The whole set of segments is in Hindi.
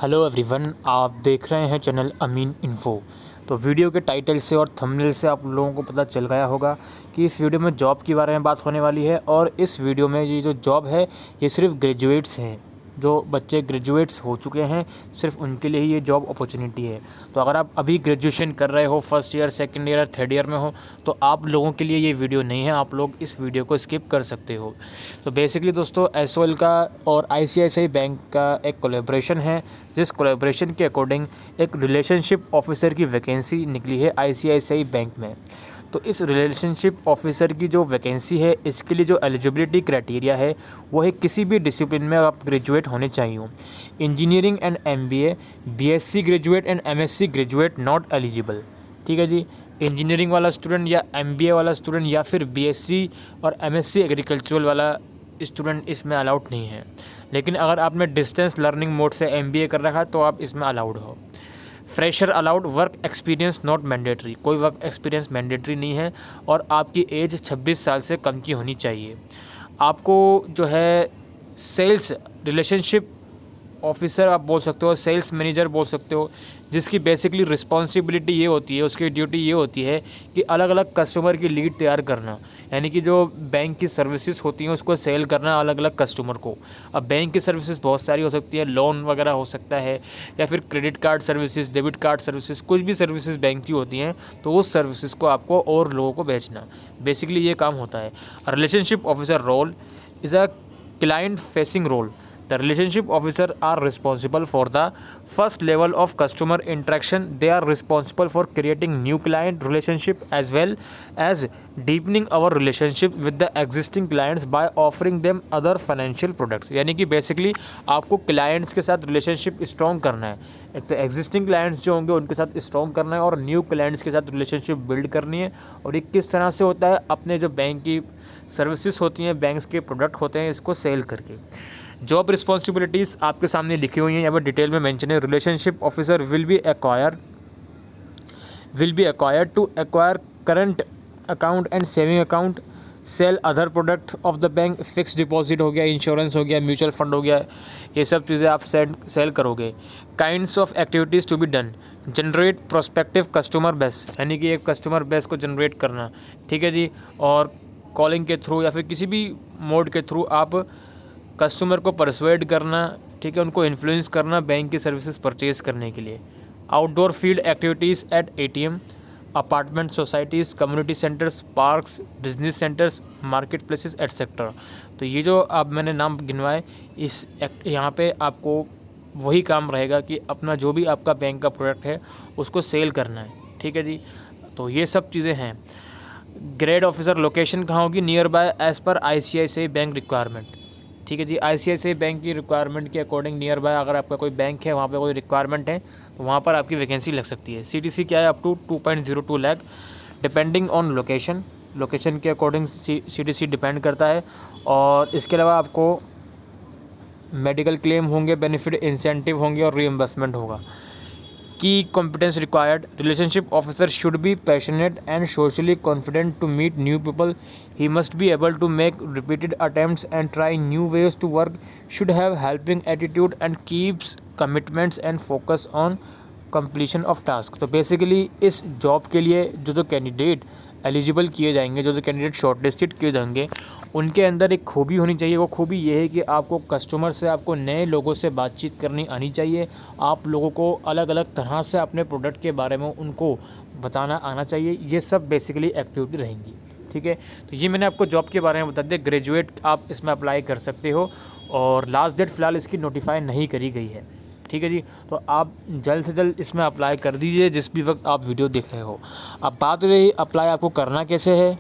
हेलो एवरीवन, आप देख रहे हैं चैनल अमीन इन्फो। तो वीडियो के टाइटल से और थंबनेल से आप लोगों को पता चल गया होगा कि इस वीडियो में जॉब के बारे में बात होने वाली है। और इस वीडियो में ये जो जॉब है ये सिर्फ ग्रेजुएट्स हैं, जो बच्चे ग्रेजुएट्स हो चुके हैं, सिर्फ उनके लिए ही ये जॉब अपॉर्चुनिटी है। तो अगर आप अभी ग्रेजुएशन कर रहे हो, first year, second year, third year में हो, तो आप लोगों के लिए ये वीडियो नहीं है, आप लोग इस वीडियो को स्किप कर सकते हो। तो बेसिकली दोस्तों, एसओएल का और आईसीआईसीआई बैंक का एक कोलैबोरेशन है, जिस कोलैबोरेशन के अकॉर्डिंग एक रिलेशनशिप ऑफिसर की वैकेंसी निकली है आईसीआईसीआई बैंक में। तो इस रिलेशनशिप ऑफिसर की जो वैकेंसी है, इसके लिए जो एलिजिबिलिटी क्राइटेरिया है वो है किसी भी डिसिप्लिन में आप ग्रेजुएट होने चाहिए। Engineering and MBA, BSc graduate and MSc graduate not eligible. ठीक है जी, इंजीनियरिंग वाला स्टूडेंट या एमबीए वाला स्टूडेंट या फिर बीएससी और एमएससी एग्रीकल्चरल वाला स्टूडेंट इसमें अलाउड नहीं है। लेकिन अगर आपने डिस्टेंस लर्निंग मोड से एमबीए कर रखा है तो आप इसमें अलाउड हो। Fresher allowed, work experience not mandatory, कोई वर्क एक्सपीरियंस मैंडेटरी नहीं है। और आपकी एज 26 साल से कम की होनी चाहिए। आपको जो है सेल्स रिलेशनशिप ऑफिसर आप बोल सकते हो, सेल्स मैनेजर बोल सकते हो, जिसकी बेसिकली रिस्पॉन्सिबिलिटी ये होती है, उसकी ड्यूटी ये होती है कि अलग अलग कस्टमर की लीड तैयार करना। यानी कि जो बैंक की सर्विसेज होती हैं उसको सेल करना अलग अलग कस्टमर को। अब बैंक की सर्विसेज बहुत सारी हो सकती है, लोन वगैरह हो सकता है, या फिर credit card services, debit card services, कुछ भी सर्विसेज बैंक की होती हैं, तो उस सर्विसेज को आपको और लोगों को बेचना, बेसिकली ये काम होता है। Relationship officer role is a client facing role. The relationship officer are responsible for the first level of customer interaction. They are responsible for creating new client relationship as well as deepening our relationship with the existing clients by offering them other financial products. यानी कि बेसिकली आपको क्लाइंट्स के साथ रिलेशनशिप स्ट्रॉन्ग करना है। एक तो एग्जिस्टिंग क्लाइंट्स जो होंगे उनके साथ स्ट्रॉन्ग करना है और न्यू क्लाइंट्स के साथ रिलेशनशिप बिल्ड करनी है। और ये किस तरह से होता है, अपने जो बैंक की सर्विसेज होती हैं, बैंक्स के प्रोडक्ट होते हैं, इसको सेल करके। जॉब रिस्पॉन्सिबिलिटीज़ आपके सामने लिखी हुई हैं, यहाँ पर डिटेल में मेंशन है। Relationship officer will be acquired to acquire current account and saving account, sell other product of the bank, fix deposit हो गया, इंश्योरेंस हो गया, म्यूचुअल फंड हो गया, ये सब चीज़ें आप सेल करोगे। Kinds of activities to be done, generate prospective customer base, यानी कि एक कस्टमर बेस को जनरेट करना। ठीक है जी, और कॉलिंग के थ्रू या फिर किसी भी मोड के थ्रू आप कस्टमर को परसुएड करना, ठीक है, उनको इन्फ्लुएंस करना बैंक की सर्विसेज परचेज करने के लिए। Outdoor field activities at ATM, apartment societies, community centres, parks, business centres, market places etcetera. तो ये जो अब मैंने नाम गिनवाए, इस यहाँ पे आपको वही काम रहेगा कि अपना जो भी आपका बैंक का प्रोडक्ट है उसको सेल करना है। ठीक है जी, तो ये सब चीज़ें हैं। ग्रेड ऑफिसर लोकेशन कहाँ होगी? Near by as per ICICI bank requirement. ठीक है जी, आईसीआईसीआई बैंक की रिक्वायरमेंट के अकॉर्डिंग नियर बाय अगर आपका कोई बैंक है, वहाँ पे कोई रिक्वायरमेंट है, तो वहाँ पर आपकी वैकेंसी लग सकती है। सीटीसी क्या है? Up to 2.02 lakh, depending on location, location के अकॉर्डिंग सीटीसी डिपेंड करता है। और इसके अलावा आपको मेडिकल क्लेम होंगे, बेनिफिट इंसेंटिव होंगे और रीइंबर्समेंट होगा। Key competence required, relationship officer should be passionate and socially confident to meet new people, he must be able to make repeated attempts and try new ways to work, should have helping attitude and keeps commitments and focus on completion of task। तो बेसिकली इस जॉब के लिए जो कैंडिडेट एलिजिबल किए जाएंगे, जो कैंडिडेट शॉर्टलिस्टेड किए जाएंगे, उनके अंदर एक खूबी होनी चाहिए। वो खूबी ये है कि आपको कस्टमर से, आपको नए लोगों से बातचीत करनी आनी चाहिए। आप लोगों को अलग अलग तरह से अपने प्रोडक्ट के बारे में उनको बताना आना चाहिए। ये सब बेसिकली एक्टिविटी रहेंगी। ठीक है, तो ये मैंने आपको जॉब के बारे में बता दिया। ग्रेजुएट आप इसमें अप्लाई कर सकते हो और लास्ट डेट फ़िलहाल इसकी नोटिफाई नहीं करी गई है। ठीक है जी, तो आप जल्द से जल्द इसमें अप्लाई कर दीजिए जिस भी वक्त आप वीडियो देख रहे हो। अब बात रही अप्लाई आपको करना कैसे है,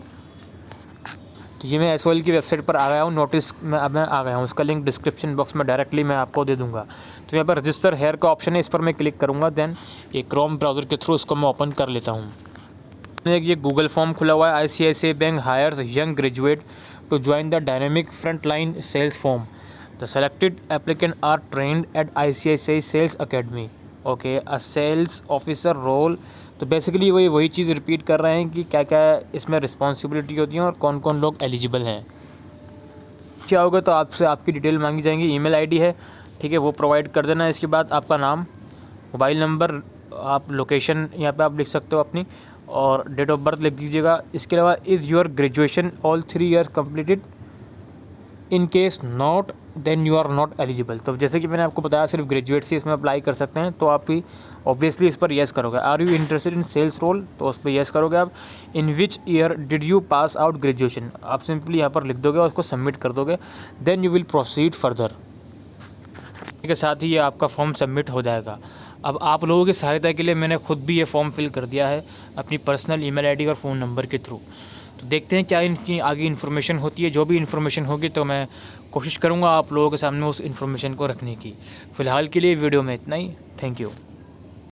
तो ये मैं एसओएल की वेबसाइट पर आ गया हूँ, नोटिस में अब मैं आ गया हूँ। उसका लिंक डिस्क्रिप्शन बॉक्स में डायरेक्टली मैं आपको दे दूँगा। तो यहाँ पर रजिस्टर हेयर का ऑप्शन है, इस पर मैं क्लिक करूँगा। देन ये क्रोम ब्राउज़र के थ्रू उसको मैं ओपन कर लेता हूँ। ये गूगल फॉर्म खुला हुआ है। ICICI bank hires young graduate to join the dynamic front line sales form. The selected applicant are trained at ICICI sales academy. Okay, a sales officer role. तो बेसिकली वही चीज़ रिपीट कर रहे हैं कि क्या क्या इसमें रिस्पॉन्सिबिलिटी होती है और कौन कौन लोग एलिजिबल हैं। क्या होगा तो आपसे आपकी डिटेल मांगी जाएंगी, ईमेल आईडी है, ठीक है, वो प्रोवाइड कर देना। इसके बाद आपका नाम, मोबाइल नंबर, आप लोकेशन यहाँ पे आप लिख सकते हो अपनी, और डेट ऑफ बर्थ लिख दीजिएगा। इसके अलावा is your graduation all 3 years completed, in case not then you are not eligible. तो जैसे कि मैंने आपको बताया सिर्फ ग्रेजुएट से इसमें अप्लाई कर सकते हैं, तो आप भी ऑब्वियसली इस पर येस करोगे। Are you interested in sales role, तो उस पर येस करोगे आप। In which year did you pass out graduation, आप सिंपली यहाँ पर लिख दोगे और उसको सबमिट कर दोगे, then you will proceed further. के साथ ही ये आपका फॉर्म सबमिट हो जाएगा। अब आप लोगों की सहायता के लिए मैंने खुद भी ये फॉर्म फिल कर दिया है अपनी पर्सनल ईमेल आईडी और फ़ोन नंबर के थ्रू। तो देखते हैं क्या इनकी आगे इन्फॉर्मेशन होती है। जो भी इन्फॉर्मेशन होगी तो मैं कोशिश करूँगा आप लोगों के सामने उस इन्फॉर्मेशन को रखने की। फ़िलहाल के लिए वीडियो में इतना ही। Thank you.